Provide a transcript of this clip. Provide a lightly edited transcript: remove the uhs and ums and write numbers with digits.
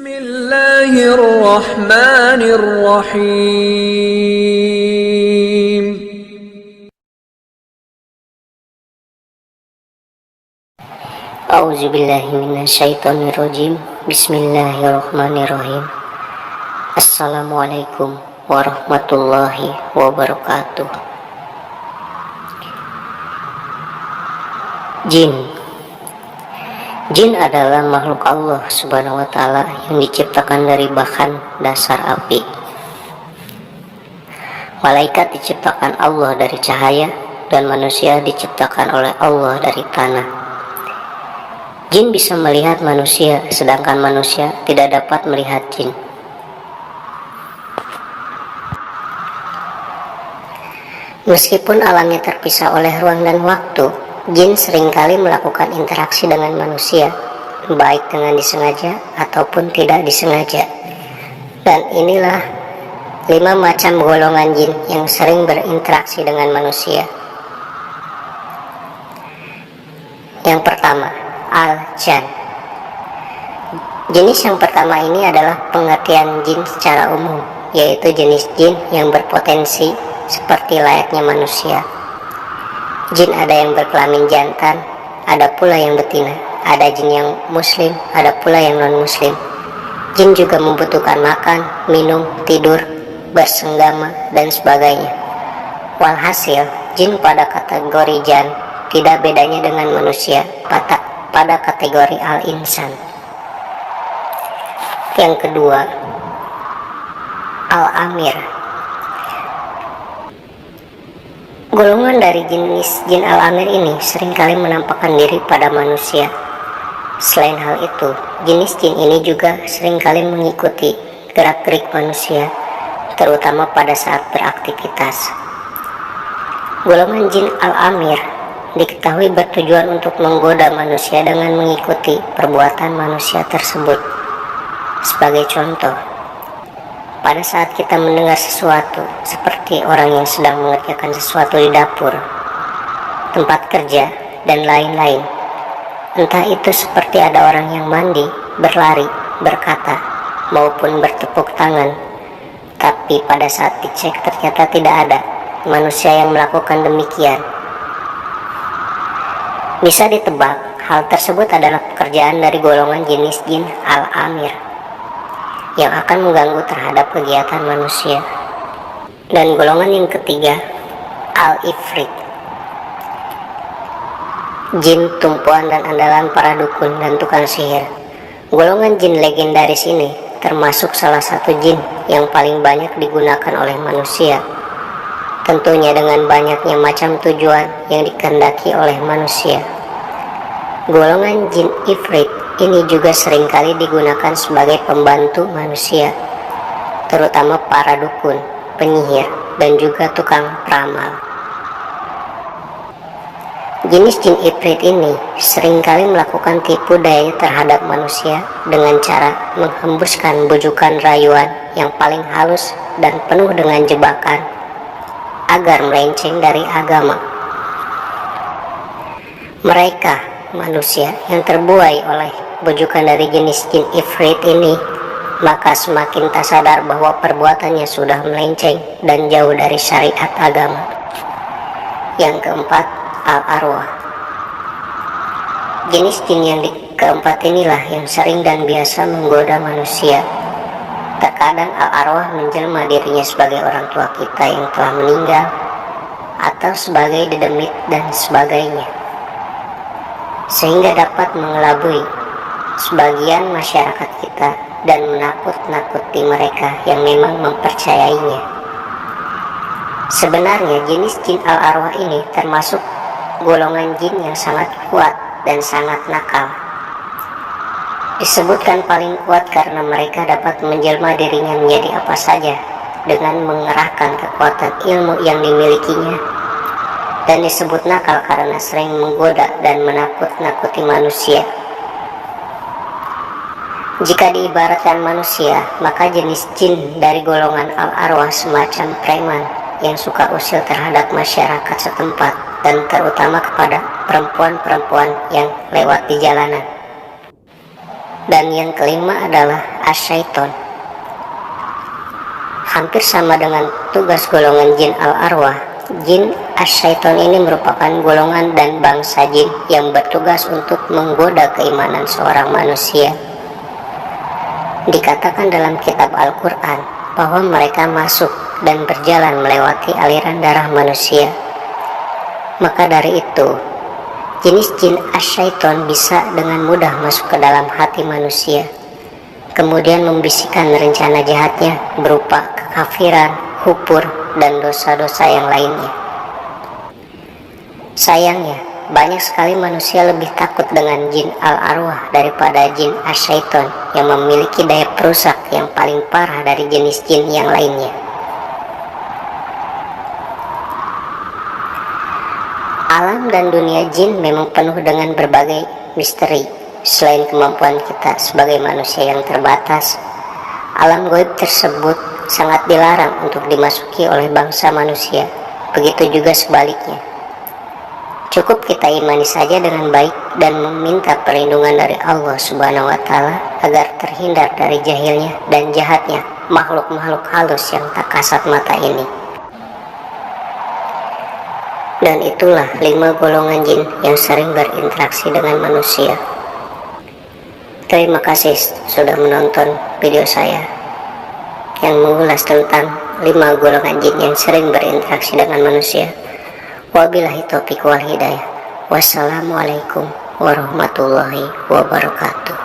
Bismillahirrahmanirrahim. A'udzubillahiminasyaitonirrojim. Bismillahirrahmanirrahim. Assalamualaikum warahmatullahi wabarakatuh. Jin adalah makhluk Allah subhanahu wa ta'ala yang diciptakan dari bahan dasar api. Malaikat diciptakan Allah dari cahaya, dan manusia diciptakan oleh Allah dari tanah. Jin bisa melihat manusia, sedangkan manusia tidak dapat melihat jin. Meskipun alamnya terpisah oleh ruang dan waktu, jin seringkali melakukan interaksi dengan manusia, baik dengan disengaja ataupun tidak disengaja. Dan inilah 5 macam golongan jin yang sering berinteraksi dengan manusia. Yang pertama, Al-Jan. Jenis yang pertama ini adalah pengertian jin secara umum, yaitu jenis jin yang berpotensi seperti layaknya manusia. Jin ada yang berkelamin jantan, ada pula yang betina. Ada jin yang muslim, ada pula yang non-muslim. Jin juga membutuhkan makan, minum, tidur, bersenggama, dan sebagainya. Walhasil, jin pada kategori jan tidak bedanya dengan manusia pada kategori al-insan. Yang kedua, Al-Amir. Golongan dari jenis jin Al-Amir ini seringkali menampakkan diri pada manusia. Selain hal itu, jenis jin ini juga seringkali mengikuti gerak-gerik manusia, terutama pada saat beraktivitas. Golongan jin Al-Amir diketahui bertujuan untuk menggoda manusia dengan mengikuti perbuatan manusia tersebut. Sebagai contoh, pada saat kita mendengar sesuatu, seperti orang yang sedang mengerjakan sesuatu di dapur, tempat kerja, dan lain-lain, entah itu seperti ada orang yang mandi, berlari, berkata, maupun bertepuk tangan, tapi pada saat dicek ternyata tidak ada manusia yang melakukan demikian. Bisa ditebak, hal tersebut adalah pekerjaan dari golongan jenis jin Al-Amir yang akan mengganggu terhadap kegiatan manusia. Dan golongan yang ketiga, Al-Ifrit. Jin tumpuan dan andalan para dukun dan tukang sihir. Golongan jin legendaris ini termasuk salah satu jin yang paling banyak digunakan oleh manusia. Tentunya dengan banyaknya macam tujuan yang dikehendaki oleh manusia. Golongan jin Ifrit ini juga seringkali digunakan sebagai pembantu manusia, terutama para dukun, penyihir, dan juga tukang peramal. Jenis jin Ifrit ini seringkali melakukan tipu daya terhadap manusia dengan cara menghembuskan bujukan rayuan yang paling halus dan penuh dengan jebakan agar melenceng dari agama. Mereka, manusia yang terbuai oleh bujukan dari jenis jin Ifrit ini, maka semakin tak sadar bahwa perbuatannya sudah melenceng dan jauh dari syariat agama. Yang keempat, Al-Arwah. Jenis jin yang keempat inilah yang sering dan biasa menggoda manusia. Terkadang Al-Arwah menjelma dirinya sebagai orang tua kita yang telah meninggal, atau sebagai dedemit dan sebagainya, sehingga dapat mengelabui sebagian masyarakat kita dan menakut-nakuti mereka yang memang mempercayainya. Sebenarnya jenis jin Al-Arwah ini termasuk golongan jin yang sangat kuat dan sangat nakal. Disebutkan paling kuat karena mereka dapat menjelma dirinya menjadi apa saja dengan mengerahkan kekuatan ilmu yang dimilikinya, dan disebut nakal karena sering menggoda dan menakut-nakuti manusia. Jika diibaratkan manusia, maka jenis jin dari golongan Al-Arwah semacam preman yang suka usil terhadap masyarakat setempat, dan terutama kepada perempuan-perempuan yang lewat di jalanan. Dan yang kelima adalah asyaiton. Hampir sama dengan tugas golongan jin al-arwah, jin asyaiton ini merupakan golongan dan bangsa jin yang bertugas untuk menggoda keimanan seorang manusia. Dikatakan dalam kitab Al-Quran bahwa mereka masuk dan berjalan melewati aliran darah manusia. Maka dari itu, jenis jin asyaiton bisa dengan mudah masuk ke dalam hati manusia, kemudian membisikkan rencana jahatnya berupa kekafiran, kufur, dan dosa-dosa yang lainnya. Sayangnya, banyak sekali manusia lebih takut dengan jin al-arwah daripada jin asyaiton yang memiliki daya perusak yang paling parah dari jenis jin yang lainnya. Alam dan dunia jin memang penuh dengan berbagai misteri. Selain kemampuan kita sebagai manusia yang terbatas, alam gaib tersebut sangat dilarang untuk dimasuki oleh bangsa manusia. Begitu juga sebaliknya. Cukup kita imani saja dengan baik dan meminta perlindungan dari Allah Subhanahu wa Ta'ala agar terhindar dari jahilnya dan jahatnya makhluk-makhluk halus yang tak kasat mata ini. Dan itulah 5 golongan jin yang sering berinteraksi dengan manusia. Terima kasih sudah menonton video saya yang mengulas tentang 5 golongan jin yang sering berinteraksi dengan manusia. Wabillahi taufiq wal hidayah. Wassalamualaikum warahmatullahi wabarakatuh.